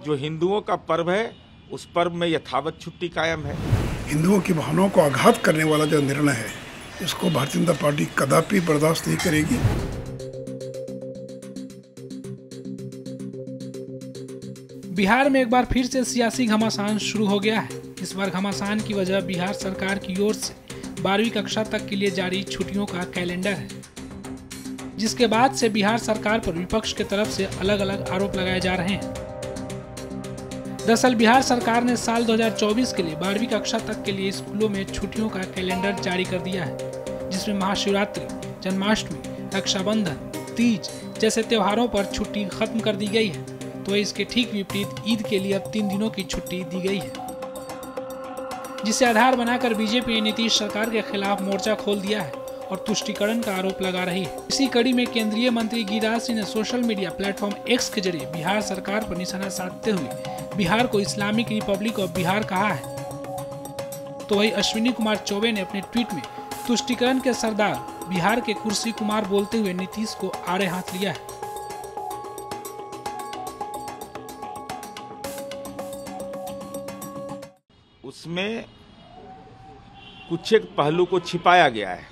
जो हिंदुओं का पर्व है उस पर्व में यथावत छुट्टी कायम है। हिंदुओं की भावनाओं को आघात करने वाला जो निर्णय है, इसको भारतीय जनता पार्टी कदापि बर्दाश्त नहीं करेगी। बिहार में एक बार फिर से सियासी घमासान शुरू हो गया है। इस बार घमासान की वजह बिहार सरकार की ओर से 12वीं कक्षा तक के लिए जारी छुट्टियों का कैलेंडर है, जिसके बाद से बिहार सरकार पर विपक्ष की तरफ से अलग अलग आरोप लगाए जा रहे हैं। दरअसल बिहार सरकार ने साल 2024 के लिए 12वीं कक्षा तक के लिए स्कूलों में छुट्टियों का कैलेंडर जारी कर दिया है, जिसमें महाशिवरात्रि, जन्माष्टमी, रक्षाबंधन, तीज जैसे त्योहारों पर छुट्टी खत्म कर दी गई है। तो इसके ठीक विपरीत ईद के लिए अब 3 दिनों की छुट्टी दी गई है, जिसे आधार बनाकर बीजेपी ने नीतीश सरकार के खिलाफ मोर्चा खोल दिया है और तुष्टीकरण का आरोप लगा रही है। इसी कड़ी में केंद्रीय मंत्री गिरिराज सिंह ने सोशल मीडिया प्लेटफॉर्म एक्स के जरिए बिहार सरकार पर निशाना साधते हुए बिहार को इस्लामिक रिपब्लिक ऑफ बिहार कहा है। तो वही अश्विनी कुमार चौबे ने अपने ट्वीट में तुष्टीकरण के सरदार बिहार के कुर्सी कुमार बोलते हुए नीतीश को आड़े हाथ लिया है। उसमें कुछ एक पहलू को छिपाया गया है।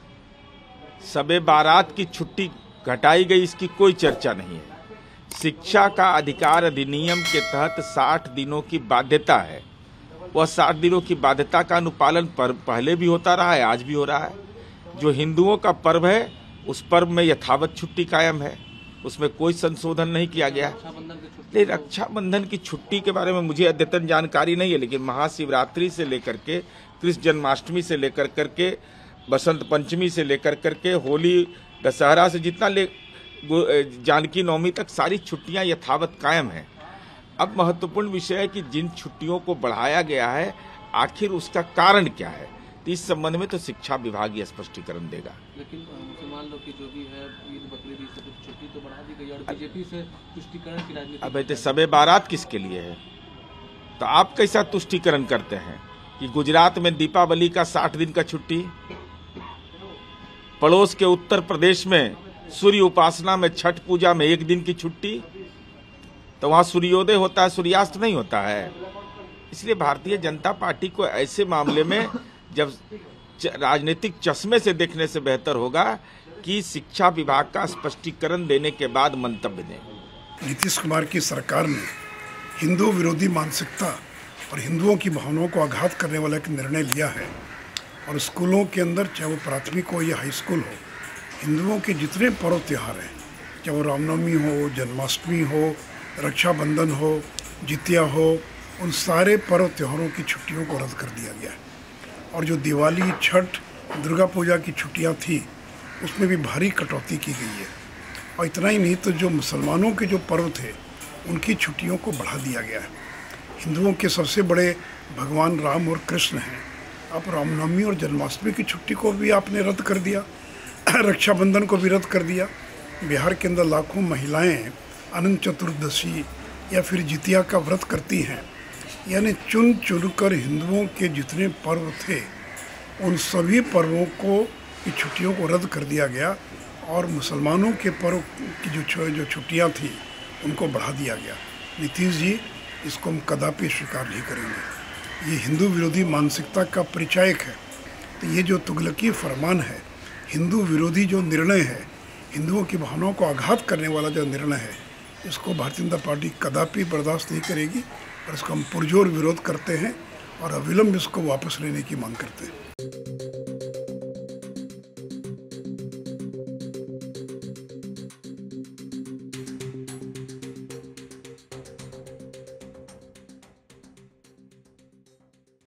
शबे बारात की छुट्टी घटाई गई, इसकी कोई चर्चा नहीं है। शिक्षा का अधिकार अधिनियम के तहत 60 दिनों की बाध्यता है। वह 60 दिनों की बाध्यता का अनुपालन पहले भी होता रहा है, आज भी हो रहा है। जो हिंदुओं का पर्व है उस पर्व में यथावत छुट्टी कायम है, उसमें कोई संशोधन नहीं किया गया है। नहीं, रक्षाबंधन की छुट्टी के बारे में मुझे अद्यतन जानकारी नहीं है, लेकिन महाशिवरात्रि से लेकर के कृष्ण जन्माष्टमी से लेकर करके बसंत पंचमी से लेकर करके होली, दशहरा से जितना जानकी नवमी तक सारी छुट्टियां यथावत कायम हैं। अब महत्वपूर्ण विषय है कि जिन छुट्टियों को बढ़ाया गया है आखिर उसका कारण क्या है, तो इस संबंध में तो शिक्षा विभाग ये स्पष्टीकरण देगा। लेकिन मुसलमान लोग की जो भी है ईद बकरीद से कुछ छुट्टी तो बढ़ा दी गई और बीजेपी से तुष्टीकरण की राजनीति। अब बेटे शबे बारात किसके लिए है? तो आप कैसा तुष्टीकरण करते हैं कि गुजरात में दीपावली का 60 दिन का छुट्टी, पड़ोस के उत्तर प्रदेश में सूर्य उपासना में, छठ पूजा में 1 दिन की छुट्टी, तो वहां सूर्योदय होता है, सूर्यास्त नहीं होता है। इसलिए भारतीय जनता पार्टी को ऐसे मामले में जब राजनीतिक चश्मे से देखने से बेहतर होगा कि शिक्षा विभाग का स्पष्टीकरण देने के बाद मंतव्य दें। नीतीश कुमार की सरकार ने हिंदू विरोधी मानसिकता और हिंदुओं की भावनाओं को आघात करने वाला एक निर्णय लिया है और स्कूलों के अंदर, चाहे वो प्राथमिक हो या हाई स्कूल हो, हिंदुओं के जितने पर्व त्यौहार हैं, चाहे वो रामनवमी हो, जन्माष्टमी हो, रक्षाबंधन हो, जितिया हो, उन सारे पर्व त्योहारों की छुट्टियों को रद्द कर दिया गया है। और जो दिवाली, छठ, दुर्गा पूजा की छुट्टियां थी उसमें भी भारी कटौती की गई है। और इतना ही नहीं, तो जो मुसलमानों के जो पर्व थे उनकी छुट्टियों को बढ़ा दिया गया है। हिंदुओं के सबसे बड़े भगवान राम और कृष्ण हैं, अब रामनवमी और जन्माष्टमी की छुट्टी को भी आपने रद्द कर दिया, रक्षाबंधन को भी रद्द कर दिया। बिहार के अंदर लाखों महिलाएं अनंत चतुर्दशी या फिर जितिया का व्रत करती हैं। यानी चुन चुन कर हिंदुओं के जितने पर्व थे उन सभी पर्वों को की छुट्टियों को रद्द कर दिया गया और मुसलमानों के पर्व की जो छुट्टियां थी उनको बढ़ा दिया गया। नीतीश जी, इसको हम कदापि स्वीकार नहीं करेंगे। ये हिंदू विरोधी मानसिकता का परिचायक है। तो ये जो तुगलकी फरमान है, हिंदू विरोधी जो निर्णय है, हिंदुओं की भावनाओं को आघात करने वाला जो निर्णय है, इसको भारतीय जनता पार्टी कदापि बर्दाश्त नहीं करेगी और इसका हम पुरजोर विरोध करते हैं और अविलंब इसको वापस लेने की मांग करते हैं।